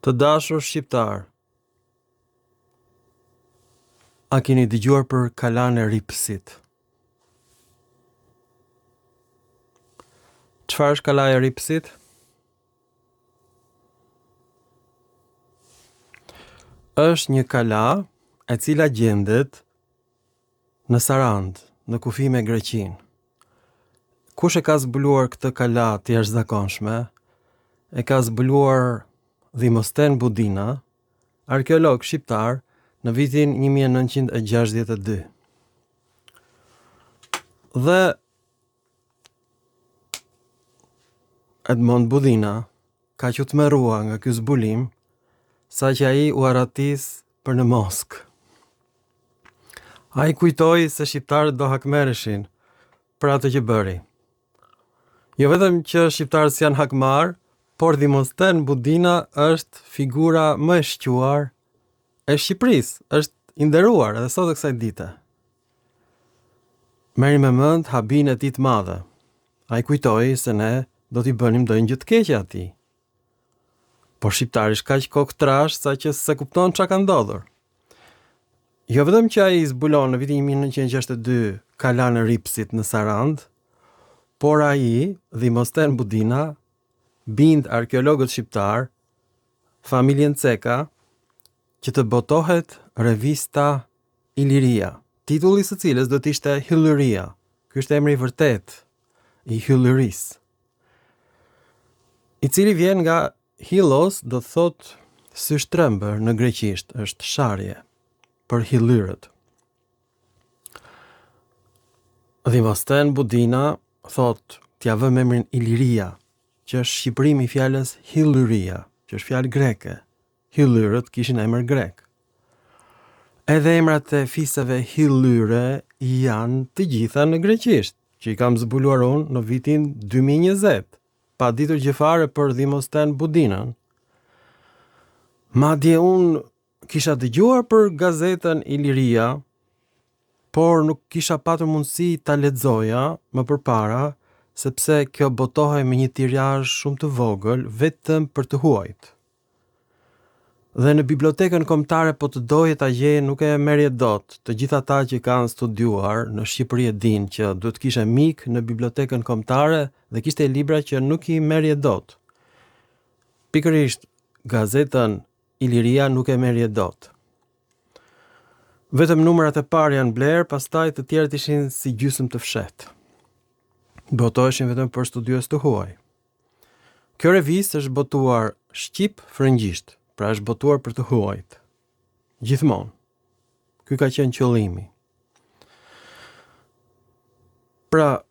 Të dashur shqiptar, a keni dëgjuar për kalan e ripsit? Çfarë është kala e ripsit? Është një kala e cila gjendet në Sarand, në kufi me Greqinë. Kush e ka zbuluar këtë kala të jashtëzakonshme? E ka zbuluar Dhimosten Budina, arkeolog shqiptar, në vitin 1962. Dhe Edmond Budina ka qenë tmerrua nga ky zbulim, saqë ai u arratis për në Moskë. Ai kujtoi se shqiptarët do hakmereshin për atë që bëri. Jo vetëm që shqiptarët janë hakmar, por Dhimosten Budina është figura më e shquar e Shqipërisë, është i nderuar edhe sot e kësaj dite. Merri me mend habin e tij të madh. Ai kujtoi se ne do t'i bënim ndonjë gjë të keqe atij. Por shqiptari është kaq koktrash sa që se kupton çka ka ndodhur. Jo vetëm që ai zbulon në vitin 1962 kalan e ripsit në Sarand, por ai, Dhimosten Budina, bind arkeologët shqiptar, familjen Ceka, që të botohet revista Iliria, titulli së cilës do të ishte Hyllyria. Ky është emri i vërtet i Hyllyrisë, i cili vjen nga Hylos, do të thot sy shtrembër në greqisht, është sharje për Hyllyrët. Dhimosten Budina thot t'ja vëm emrin Iliria, që është shqipërimi i fjalës Hyllyria, që është fjalë greke. Hyllyrët kishin emër grek. Edhe emrat e fisëve Hyllyre janë të gjitha në greqisht, që i kam zbuluar unë në vitin 2020, pa ditur gjë fare për Dhimosten Budinën. Madje unë kisha dëgjuar për gazetën Iliria, por nuk kisha patur mundësi ta lexoja më përpara, sepse kjo botohej me një tirazh shumë të vogël vetëm për të huajt. Dhe në bibliotekën kombëtare po të doje ta gjeje nuk e merrje dot. Të gjithë ata që kanë studiuar në Shqipëri e dinë që duhet kishe mik në bibliotekën kombëtare dhe kishte libra që nuk i merrje dot. Pikërisht gazetën Iliria nuk e merrje dot. Vetëm numrat e parë janë bler, pastaj të tjerët ishin si gjysmë të fshehtë. Botoheshin vetëm për studiues të huaj. Kjo revistë është botuar shqip-frëngjisht, pra është botuar për të huajt. Gjithmonë. Ky ka qenë qëllimi. Pra,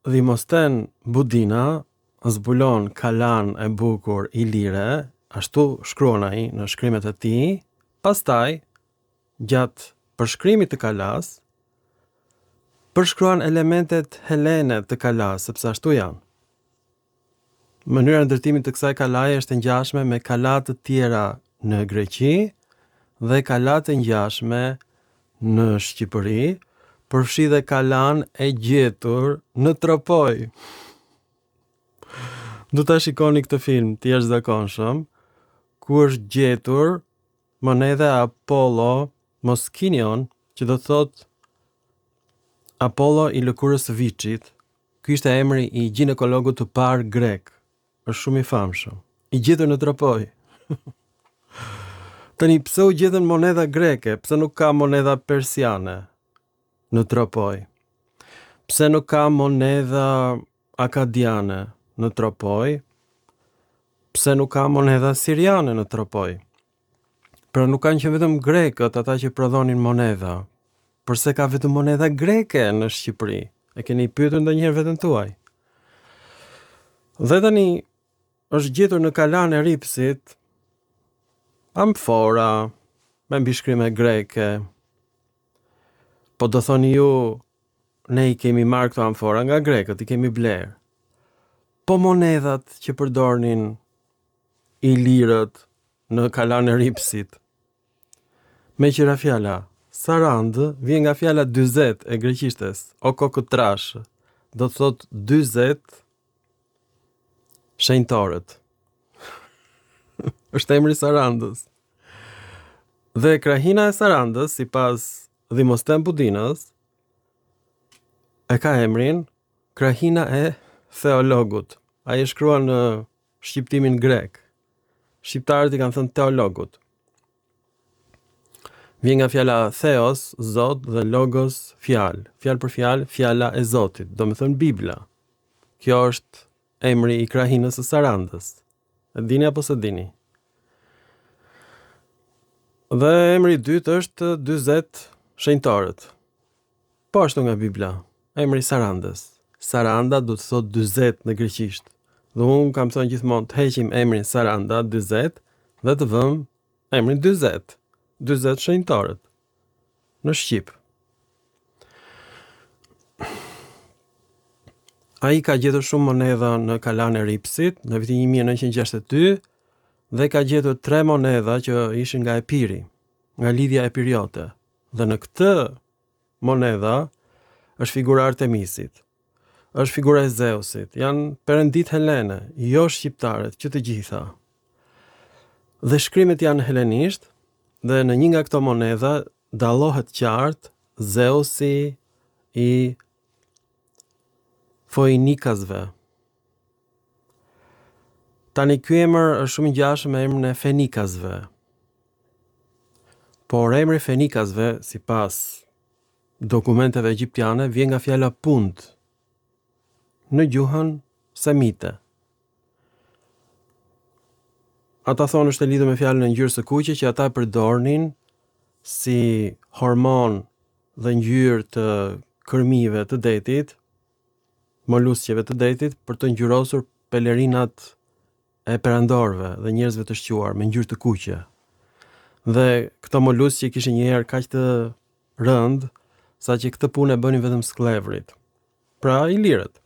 Dhimosten Budina zbulon kalan e bukur ilire, ashtu shkruan ai në shkrimet e tij, pastaj gjatë përshkrimit të kalas, përshkruan elementet helene të kalas, sepse ashtu janë. Mënyra e ndërtimit të kësaj kalaje është e ngjashme me kalat të tjera në Greqi dhe kalat e ngjashme në Shqipëri, përfshi dhe kalan e gjetur në Tropoj. Do ta shikoni këtë film të jashtëzakonshëm, ku është gjetur monedha Apollo Moskinion, që do të thotë Apollo i lëkurës së Viçit. Ky ishte emri i ginekologut të parë grek. Është shumë i famshëm. I gjetur në Tropoj. Tani pse u gjetën monedha greke? Pse nuk ka monedha persiane në Tropoj? Pse nuk ka monedha akadiane në Tropoj? Pse nuk ka monedha siriane në Tropoj? Pra nuk kanë që vetëm grekët ata që prodhonin monedha. Përse ka vetëm monedha greke në Shqipëri? E keni pyetur ndonjëherë veten tuaj? Dhe tani është gjetur në kalan e ripsit amfora me mbishkrime greke. Po do thoni ju, ne i kemi marrë këto amfora nga grekët, i kemi bler. Po monedhat që përdornin ilirët në kalan e ripsit, me qira fjala Sarand vjen nga fjala 40 e greqishtes, o kokëtrash, do të thot 40 shenjtorët. është emri i Sarandës. Dhe krahina e Sarandës, sipas Dimosthenë Budinës, e ka emrin krahina e theologut. Ai e shkruan në shqiptimin grek. Shqiptarët i kanë thënë teologut. Vjen nga fjala theos, Zot, dhe logos, fjalë. Fjalë për fjalë, fjala e Zotit, do të thënë Bibla. Kjo është emri i krahinës së Sarandës. E dini apo s'e dini? Dhe emri i dytë është 40 shenjtarët. Po ashtu nga Bibla, emri i Sarandës. Saranda do të thotë 40 në greqisht. Dhe unë kam thënë gjithmonë të heqim emrin Saranda 40 dhe të vëmë emrin 40. 40 shenjtarët në Shqip. Ai ka gjetur shumë monedha në Kalan e Ripsit në vitin 1962 dhe ka gjetur 3 monedha që ishin nga Epiri, nga lidhja epiriote. Dhe në këtë monedha është figura Artemisit, është figura e Zeusit, janë perëndit helene, jo shqiptarët, që të gjitha. Dhe shkrimet janë helenisht, dhe në një nga këto monedha dallohet qartë Zeusi i Foinikasve. Tani ky emër është shumë i ngjashëm me emrin e Fenikasve. Por emri Fenikasve, sipas dokumenteve egjiptiane, vjen nga fjala punt në gjuhën semite. Ata thonë është e lidhur me fjalën e ngjyrës së kuqe që ata përdornin si hormon dhe ngjyrë të kërmive të detit, molusqeve të detit, për të ngjyrosur pelerinat e perandorëve dhe njerëzve të shquar me ngjyrë të kuqe. Dhe këto molusqe kishin një erë kaq të rënd, saqë këtë punë e bënin vetëm sklevrit. Pra ilirët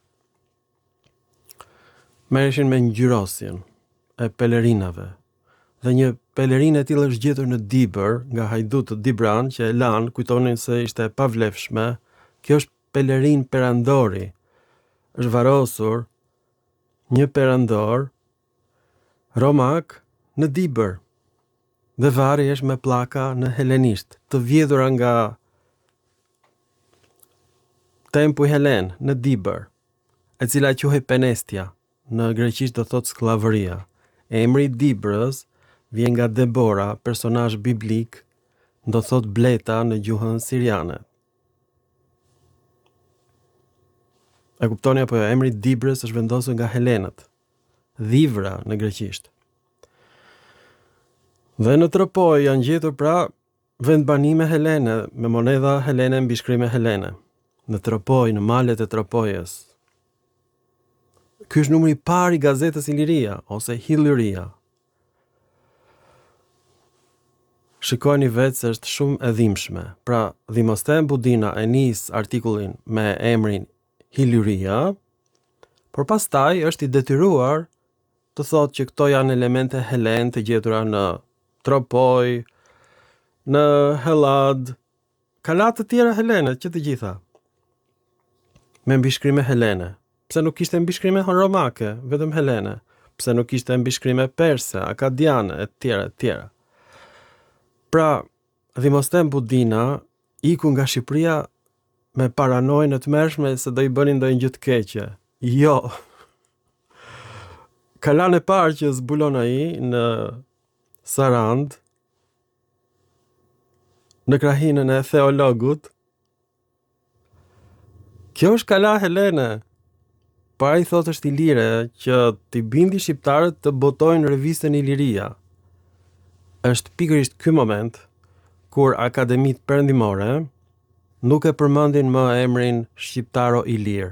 merreshin me ngjyrosjen e pelerinave. Dhe një pelerinë e tillë është gjetur në Dibër nga hajdut të Dibran që e lanë, kujtonin se ishte e pavlefshme. Kjo është pelerinë perandori. Është varosur një perandor romak në Dibër. Dhe vari është me pllaka në helenisht, të vjedhura nga tempu helen në Dibër, e cila quhej Penestia, në greqisht do thot skllavëria. Emri i Dibrës vjen nga Debora, personazh biblik, do thot bleta në gjuhën siriane. E kuptoni apo jo? Emri i Dibrës është vendosur nga helenët. Dhivra në greqisht. Dhe në Tropoj janë gjetur pra vendbanime helene, me monedha helene mbi shkrime helene. Në Tropoj, në malet e Tropojës. Ky është numri i parë i gazetës Iliria ose Hillyria. Shikoni vetë se është shumë e dhimbshme. Pra, Dimosthenë Budina e nis artikullin me emrin Hillyria, por pastaj është i detyruar të thotë që këto janë elemente helen të gjetura në Tropoj, në Hellad, kalat të tjera helene, që të gjitha, me mbishkrime helene. Pse nuk kishte mbishkrime romake, vetëm helene? Pse nuk kishte mbishkrime perse, akadiane, e tjera, e tjera? Pra, Dimosthenë Budina iku nga Shqipëria me paranojën e tmerrshme se do i bënin ndonjë gjë të keqe. Jo. Kalan e parë që zbulon ai në Sarand, në krahinën e theologut, kjo është kala helene. Para i thotë është ilire që t'i bindi shqiptarët të botojnë revistën Iliria. Është pikërisht ky moment kur akademitë perëndimore nuk e përmendin më emrin shqiptaro ilir.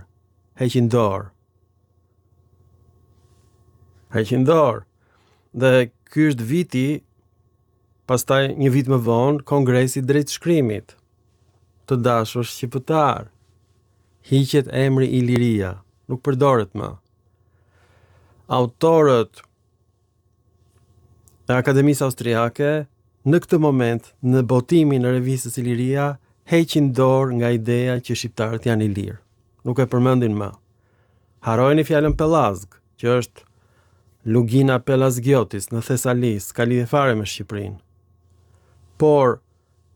Heqin dorë. Dhe ky është viti, pastaj një vit më vonë, Kongresi drejt shkrimit. Të dashur shqiptar. Hiqet emri Iliria. Nuk përdoret më. Autorët e Akademisë Austriake në këtë moment, në botimin e revistës Iliria, heqin dorë nga ideja që shqiptarët janë i lirë. nuk e përmendin më. Harojni fjalën pellazg, që është Lugina Pelasgiotis në Thesali s'ka lidhje fare me Shqipërinë. Por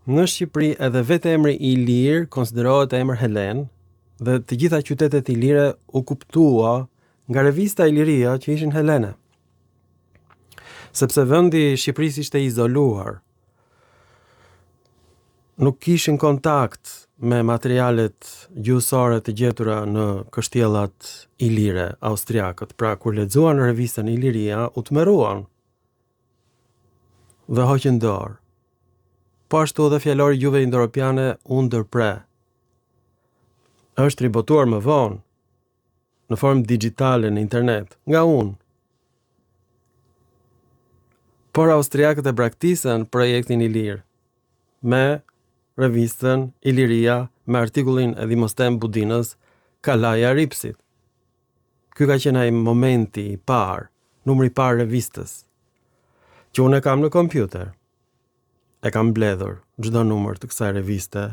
në Shqipëri edhe vetë emri Ilir konsiderohet emër helen dhe të gjitha qytetet ilire u kuptua nga revista Iliria që ishin helene. Sepse vendi i Shqipërisë ishte izoluar, nuk kishin kontakt me materialet gjuhësore të gjetura në kështjellat ilire austriakët. Pra kur lexuan në revistën Iliria u tmerruan dhe hoqën dorë. Po ashtu dhe fjalori gjuhëve indo-europiane u ndërpre. Është ribotuar më vonë në formë digjitale në internet nga unë. Por austriakët e braktisën projektin Ilir me revistën Iliria me artikullin e Dimosthenë Budinës Kalaja Ripsit. Ky ka qenë ai momenti i parë, numri i parë revistës, që unë e kam në kompjuter. E kam mbledhur çdo numër të kësaj reviste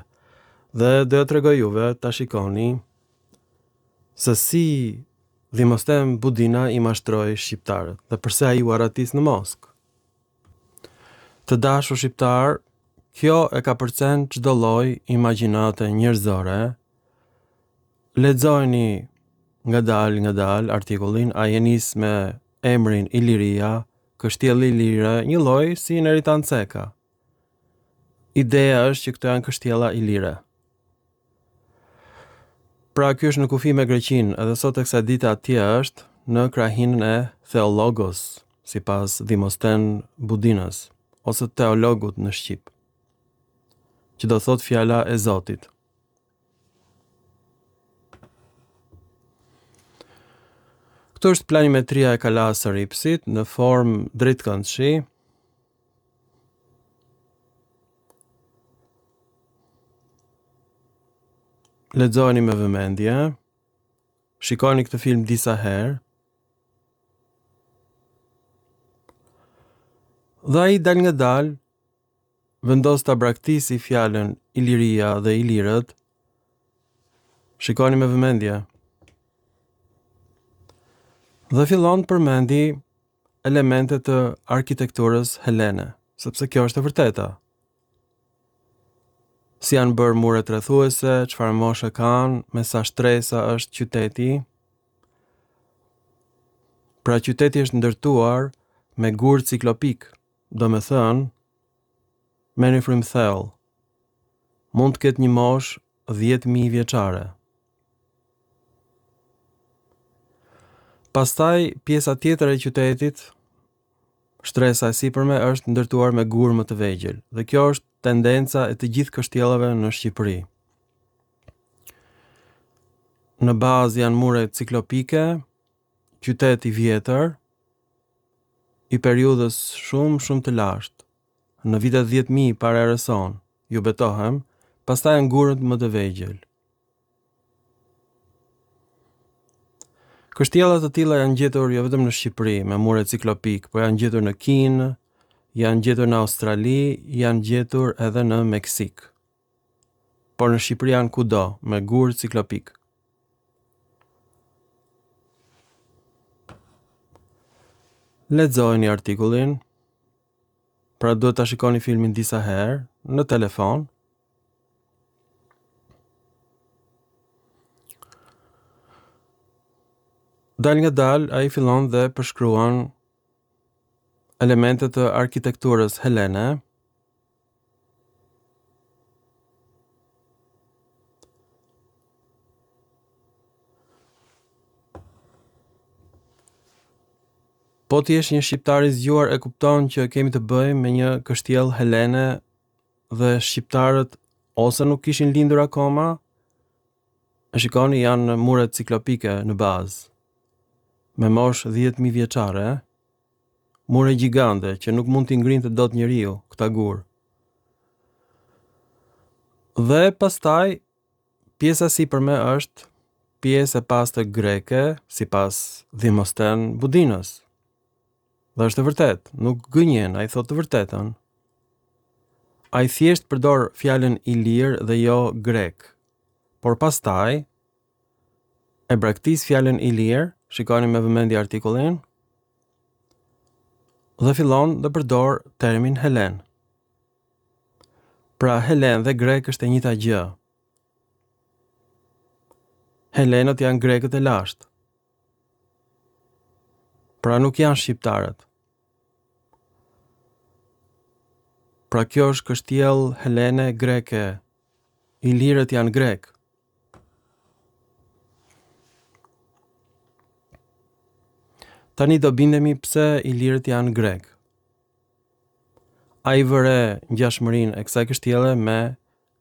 dhe do t'ju tregoj juve ta shikoni se si Dimosthenë Budina i mashtroi shqiptarët dhe pse ai u arratis në Moskë. Të dashur shqiptar, kjo e ka përcen çdo lloj imagjinate njerëzore. Lexojeni ngadal artikullin, ai e nis me emrin Iliria, kështjellë ilire, një lloj si në Eritan Ceka. Ideja është që këto janë kështjella ilire. Pra ky është në kufi me Greqinë, edhe sot e kësaj dite atje është në krahinën e Theologos, sipas Dimosthenë Budinës, ose teologut në Shqip, që do thot fjala e Zotit. Këto është planimetria e kalas së Ripsit në formë drejtkëndshi. Lexojeni me vëmendje, shikoni këtë film disa herë, dhe ai dal nga dal vendos ta braktisi fjalën Iliria dhe Ilirët. Shikoni me vëmendje. Dhe fillon të përmendi elemente të arkitekturës helene, sepse kjo është e vërteta. Si janë bërë muret rrethuese, çfarë moshe kanë, me sa shtresa është qyteti. Pra qyteti është ndërtuar me gur ciklopik, do me thënë, me një frymthell. Mund të ketë një moshë 10.000 vjeçare. Pastaj, pjesa tjetër e qytetit, shtresa e sipërme, është ndërtuar me gur më të vegjël, dhe kjo është tendenca e të gjithë kështjellave në Shqipëri. Në bazë janë mure ciklopike, qytet i vjetër, i periudhës shumë të lashtë, në vitet 10.000 para erës sonë, ju betohem, pastaj janë gurët më të vegjël. Kështjellat të tilla janë gjetur jo vetëm në Shqipëri me mure ciklopik, por janë gjetur në Kinë, janë gjetur në Australi, janë gjetur edhe në Meksik. Por në Shqipëri janë kudo me gur ciklopik. Lexojeni artikullin, pra duhet ta shikoni filmin disa herë në telefon. Dal nga dal, ai fillon dhe përshkruan elementet të arkitekturës helene. Po ti jesh një shqiptar i zgjuar e kupton që kemi të bëjmë me një kështjellë helene dhe shqiptarët ose nuk kishin lindur akoma. E shikoni, janë muret ciklopike në bazë, me moshë 10.000 vjeçare, mure gjigande që nuk mund t'i ngrinte dot njeriu këta gur. Dhe pastaj pjesa sipërme është pjesë e pastër greke, sipas Dimosthenë Budinës. Dhe është e vërtet, nuk gënjen, ai thotë të vërtetën. Ai thjesht përdor fjalën ilir dhe jo grek. Por pastaj e braktis fjalën ilir, shikoni me vëmendje artikullin, dhe fillon dhe përdor termin Helen. Pra Helen dhe grek është e njëjta gjë. Helenët janë grekët e lashtë. Pra nuk janë shqiptarët. Pra kjo është kështjell helene greke. Ilirët janë grek. Tani do bindemi pse ilirët janë grek. A i vëre ngjashmërinë e kësaj kështjelle me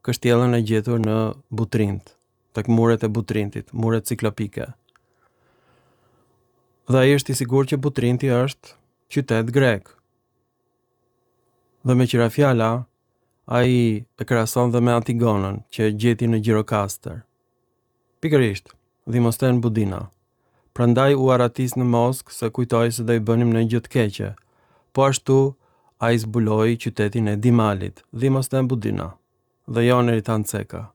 kështjellën e gjetur në Butrint, tek muret e Butrintit, muret ciklopike. Dhe ai është i sigurt që Butrinti është qytet grek. Dhe me qira fjala, ai e krahason dhe me Antigonën, që gjeti në Gjirokastër. Pikërisht, Dhimosten Budina. Prandaj u aratis në Moskë se kujtoi se do i bënim në gjë të keqe. Po ashtu ai zbuloi qytetin e Dimalit, Dhimosten Budina, dhe jo Eritan Ceka.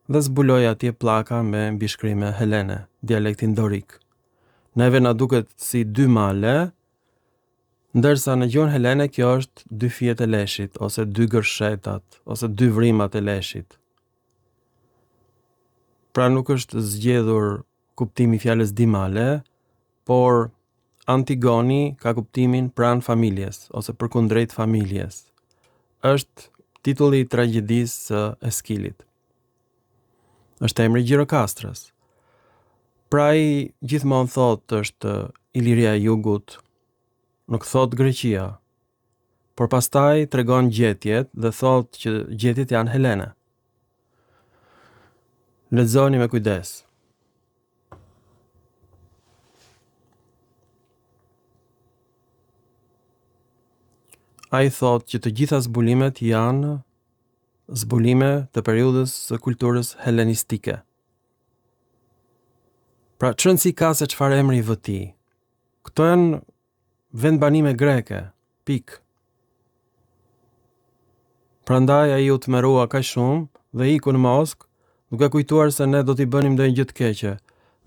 Dhe zbuloi atje pllaka me mbishkrime helene, dialektin dorik. Neve na duket si dy male, ndërsa në gjuhën helene kjo është dy fijet e leshit, ose dy gërshetat, ose dy vrimat e leshit. Pra nuk është zgjedhur kuptimi fjalës dimale, por Antigoni ka kuptimin pranë familjes, ose përkundrejt familjes. Është titulli i tragjedisë së Eskilit. Është emri i Gjirokastrës. Pra ai gjithmonë thotë është Iliria e Jugut, nuk thotë Greqia, por pastaj tregon gjetjet dhe thotë që gjetjet janë helene. Lexoni me kujdes. Ai thotë që të gjitha zbulimet janë zbulime të periudhës së kulturës helenistike. Pra çrëndësi ka se çfarë emri i vëti. Këto janë vendbanime greke, pik. Prandaj ai u tmerrua kaq shumë dhe iku në Moskë, duke kujtuar se ne do t'i bënim ndonjë gjë të keqe.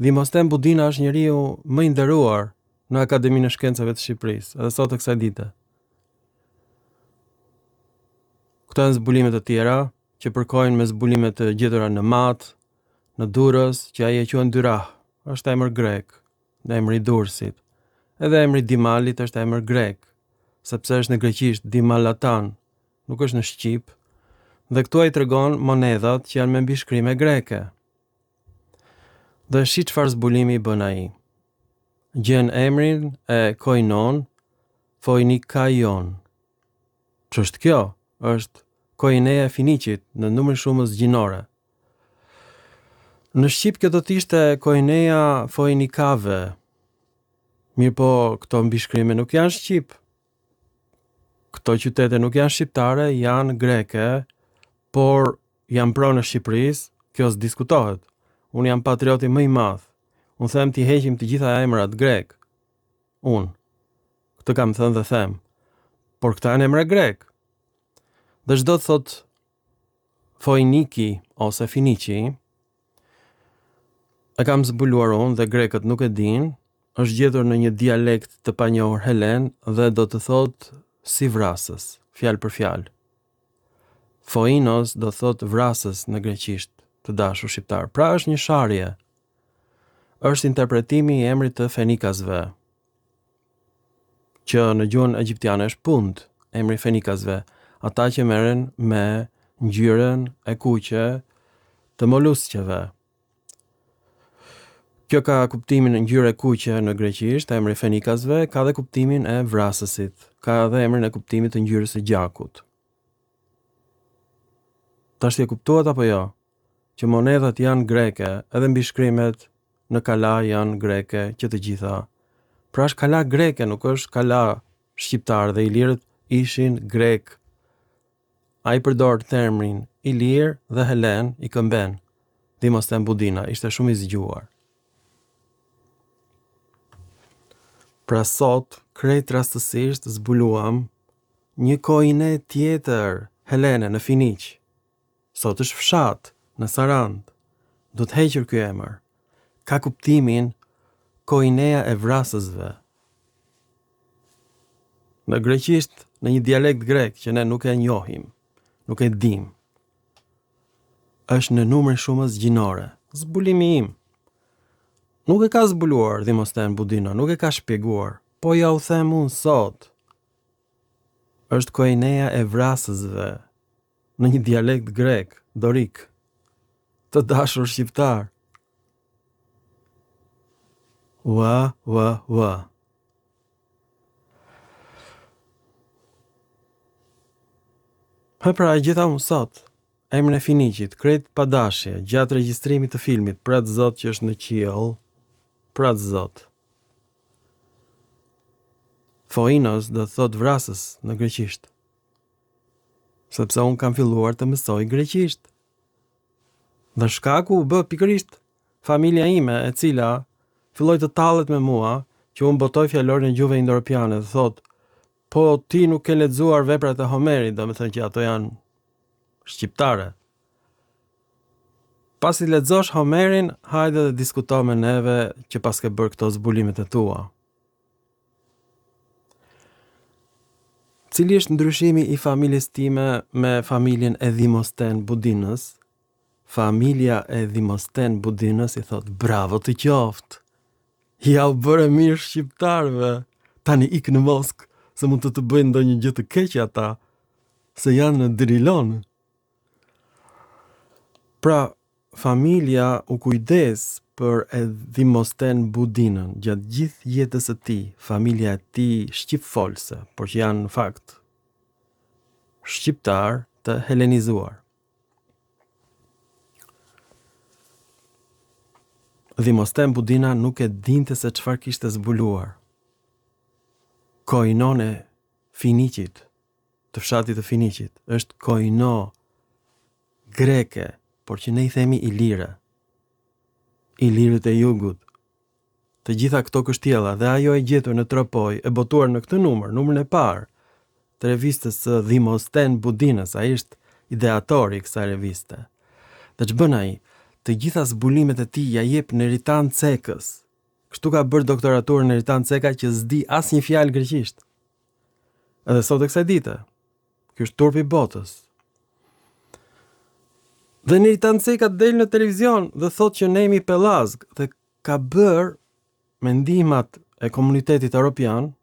Dhimosten Budina është njeriu më i nderuar në Akademinë e Shkencave të Shqipërisë, edhe sot e kësaj dite. Këto janë zbulime të tjera që përkojnë me zbulime të gjetura në Mat, në Durrës, që ai e quajnë Dyrah, është emër grek, dhe emri i Durrësit. Edhe emri Dimalit është emër grek, sepse është në greqisht Dimallatan, nuk është në shqip, dhe këtu ai tregon monedhat që janë me mbishkrime greke. Dhe shi çfarë zbulimi bën ai. Gjen emrin e Koinon, Foinikaion. Ç'është kjo? Është Koinea e Finiqit në numër shumës gjinore. Në shqip kjo do të ishte Koinea Foinikave. Mirë po, këto mbishkrime nuk janë shqip. Këto qytete nuk janë shqiptare, janë greke, por janë pronë në Shqipërisë, kjo s'diskutohet. Unë jam patrioti më i madh. Unë them t'i heqim të gjitha emrat grek. Unë. Këtë kam thënë dhe them. Por këta janë emra grek. Dhe çdo të thot Foiniki ose Finiqi, e kam zbuluar unë dhe grekët nuk e din, është gjetur në një dialekt të panjohur helen dhe do të thot si vrasës, fjalë për fjalë. Foinos do thot vrasës në greqisht, të dashur shqiptar. Pra është një sharje. Është interpretimi i emrit të fenikasve, që në gjuhën egjiptiane është Punt, emri fenikasve, ata që merren me ngjyrën e kuqe të moluskëve. Kjo ka kuptimin e ngjyrë e kuqe në greqisht, emri fenikasve, ka dhe kuptimin e vrasësit, ka dhe emrin e kuptimit të ngjyrës së gjakut. Tash e kuptuat apo jo? Që monedhat janë greke, edhe mbishkrimet në kala janë greke, që të gjitha. Pra është kala greke, nuk është kala shqiptar, dhe ilirët ishin grek. Ai përdor termin ilir dhe helen i këmben. Dhimosten Budina ishte shumë i zgjuar. Pra sot, krejt rastësisht zbuluam një koine tjetër, helene në Finiq. Sot është fshat në Sarand. Do të hequr ky emër. Ka kuptimin Koinea e vrasësve. në greqisht, në një dialekt grek që ne nuk e njohim, nuk e dim. Është në numër shumës gjinore. Zbulimi im. Nuk e ka zbuluar Demosthenes Budino, nuk e ka shpjeguar, po ja u them unë sot. Është koineja e vrasësve, në një dialekt grek, dorik, të dashur shqiptar. Ua. Pra e gjitha unë sot, emrin e Finiqit, krejt pa dashje, gjatë regjistrimit të filmit, pra të zot që është në qiell, pra të zot. Foinos do thot vrasës në greqisht, sepse unë kam filluar të mësoj greqisht. Dhe shkaku u bë pikërisht familja ime e cila filloi të tallet me mua që unë botoj fjalorin e gjuhëve indo-europiane dhe thot, po ti nuk ke lexuar veprat e Homerit, do me thënë që ato janë shqiptare. Pasi lexosh Homerin, hajde dhe diskuto me neve që pas ke bërë këto zbulimet e tua. Cili është ndryshimi i familjes time me familjen e Demosthenes Budinës? Familja e Demosthenes Budinës i thot, bravo të qoftë. Ja u bëre mirë shqiptarëve. Tani ik në Moskë, se mund të bëjnë ndonjë gjë të keqe ata, se janë në Drilon. Pra, familja u kujdes për Demosthenes Budinën gjatë gjithë jetës së tij, familja e tij shqipfolse, por që janë në fakt shqiptar të helenizuar. Demosthenes Budina nuk e dinte se çfarë kishte zbuluar. Koinon e Finiqit, të fshatit të Finiqit, është koino greke, por që ne i themi Ilire. Ilirët e jugut. Të gjitha këto kështjella dhe ajo e gjetur në Tropoj, e botuar në këtë numrin e parë të revistës së Demosthenes Budinës, ai është ideatori i kësaj reviste. Dhe ç'bën ai? Të gjitha zbulimet e tij ja jep në Ritan Cekës. Kështu ka bërë doktoraturën në Ritan Ceka që s'di asnjë fjalë greqisht. Edhe sot e kësaj dite. Ky është turpi i botës. Dhe në Ritan Ceka del në televizion dhe thot që ne jemi pellazg dhe ka bërë me ndihmat e komunitetit evropian,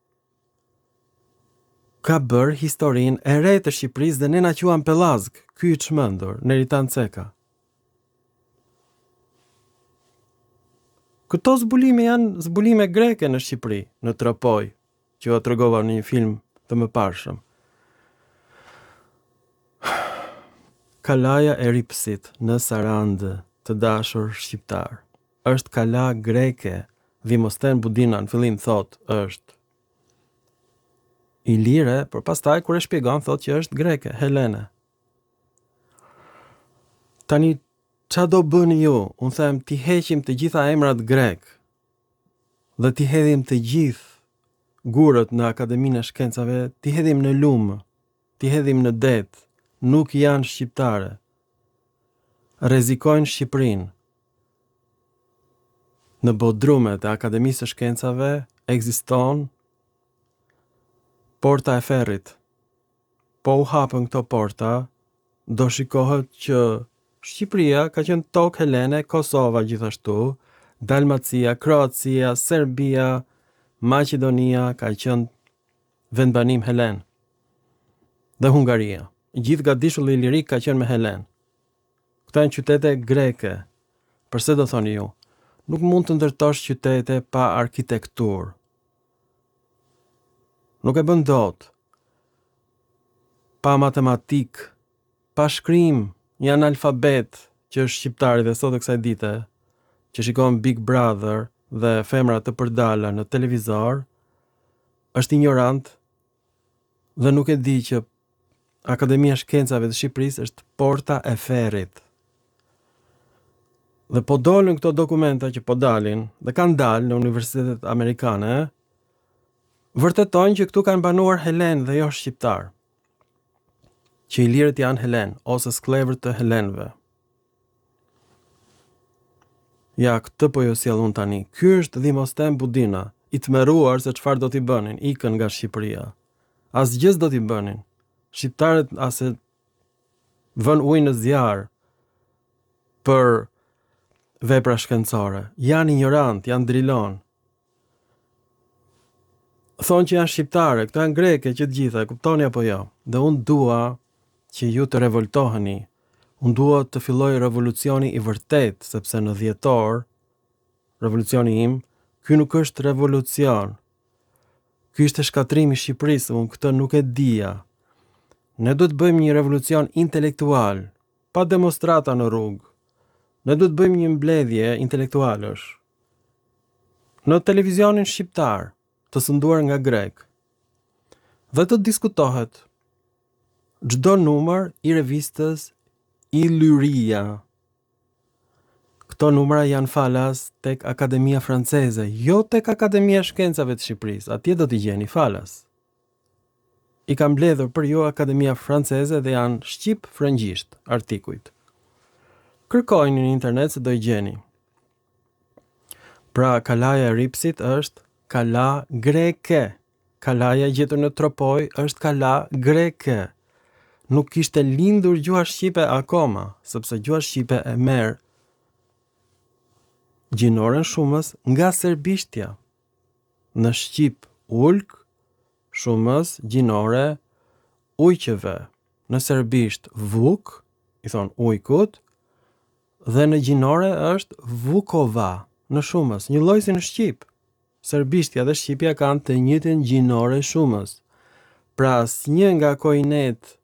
ka bërë historinë e re të Shqipërisë dhe ne na quajmë pellazg. Ky i çmendur në Ritan Ceka. Këto zbulime janë zbulime greke në Shqipëri, në Tropoj, që o tregova në një film të mëparshëm. Kalaja e Ripsit në Sarandë, të dashur shqiptar, është kala greke. Demosthenes Budina në fillim thot është Ilire, por pastaj kur e shpjegon thot që është greke, Helene. Tani qa do bëni ju? Unë them t'i heqim të gjitha emrat grek dhe t'i hedhim të gjithë gurët në Akademinë e Shkencave, t'i hedhim në lumë, t'i hedhim në det, nuk janë shqiptare. Rrezikojnë Shqipërinë. Në bodrumet e Akademisë së Shkencave ekziston porta e ferrit. Po u hapën këto porta, do shikohet që Shqipëria ka qenë tokë helene, Kosova gjithashtu, Dalmacia, Kroacia, Serbia, Maqedonia ka qenë vendbanim helen. Dhe Hungaria. Gjithë gadishulli lirik ka qenë me helen. Këta janë qytete greke. Përse do thoni ju? Nuk mund të ndërtosh qytete pa arkitekturë. Nuk e bën dot. Pa matematik, pa shkrim, një analfabet që është shqiptari dhe sot e kësaj dite, që shikon Big Brother dhe femra të përdala në televizor, është ignorant dhe nuk e di që Akademia e Shkencave të Shqipërisë është porta e ferrit. Dhe po dolën këto dokumenta që po dalin, dhe kanë dalë në universitetet amerikane, vërtetojnë që këtu kanë banuar helen dhe jo shqiptar. Që ilirët janë helen, ose sklevër të helenëve. Ja, këtë po ju sjell unë tani. Ky është Demosthenes Budina, i tmerruar se çfarë do t'i bënin, ikën nga Shqipëria. Asgjë do t'i bënin. Shqiptarët ase vën ujë në zjarr për vepra shkencore. Janë ignorant, janë drilon. Thonë që janë shqiptare, këto janë greke që të gjitha, kuptoni apo jo? Dhe unë dua që ju të revoltoheni. Unë dua të filloj revolucioni i vërtet, sepse në dhjetor, revolucioni im, ky nuk është revolucion. Ky është shkatrimi i Shqipërisë, unë këtë nuk e dija. Ne do të bëjmë një revolucion intelektual, pa demonstrata në rrugë. Ne do të bëjmë një mbledhje intelektualësh në televizionin shqiptar, të sënduar nga grek. Dhe të diskutohet çdo numër i revistës Illyria. Këto numra janë falas tek Akademia Franceze, jo tek Akademia e Shkencave të Shqipërisë. Atje do t'i gjeni falas. I kam mbledhur për ju Akademia Franceze dhe janë shqip-frëngjisht artikujt. Kërkojnë në internet se do i gjeni. Pra, kalaja e Ripsit është kala greke. Kalaja gjetur në Tropoj është kala greke. Nuk kishte lindur gjuha shqipe akoma, sepse gjuha shqipe e merr gjinoren shumës nga serbishtja. Në shqip ulk, shumës gjinore ujqeve. Në serbisht vuk, i thon ujkut, dhe në gjinore është vukova në shumës, një lloj si në shqip. Serbishtja dhe shqipja kanë të njëjtën gjinore shumës. Pra, asnjë nga koinet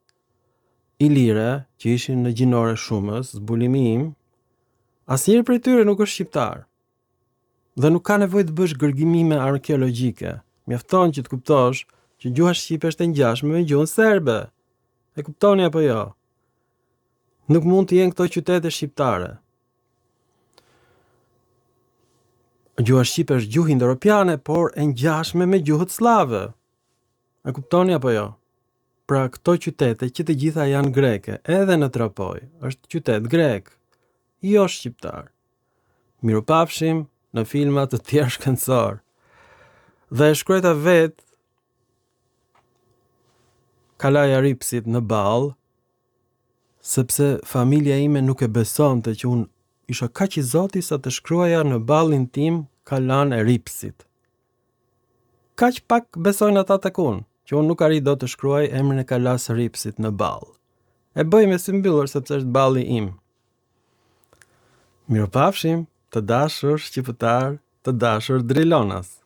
ilire që ishin në gjinore shumës, zbulimi im, asnjëri prej tyre nuk është shqiptar. Dhe nuk ka nevojë të bësh gërgimime arkeologjike. Mjafton që të kuptosh që gjuha shqipe është e ngjashme me gjuhën serbe. E kuptoni apo jo? Nuk mund të jenë këto qytete shqiptare. Gjuha shqipe është gjuhë indo-europiane, por e ngjashme me gjuhët slave. E kuptoni apo jo? Pra këto qytete që të gjitha janë greke, edhe në Tropoj, është qytet grek, jo shqiptar. Mirupafshim në filma të tjerë shkencor. Dhe e shkruajta vetë kalaja Ripsit në Ball, sepse familja ime nuk e besonte që unë isha kaq i zoti sa të shkruaja në ballin tim kalan e Ripsit. Kaq pak besojnë ata tek unë, që unë nuk arrit dot të shkruaj emrin e kalas së Ripsit në Ball. E bëj me si mbyllur sepse është balli im. Mirupafshim, të dashur shqiptar, të dashur drilonas.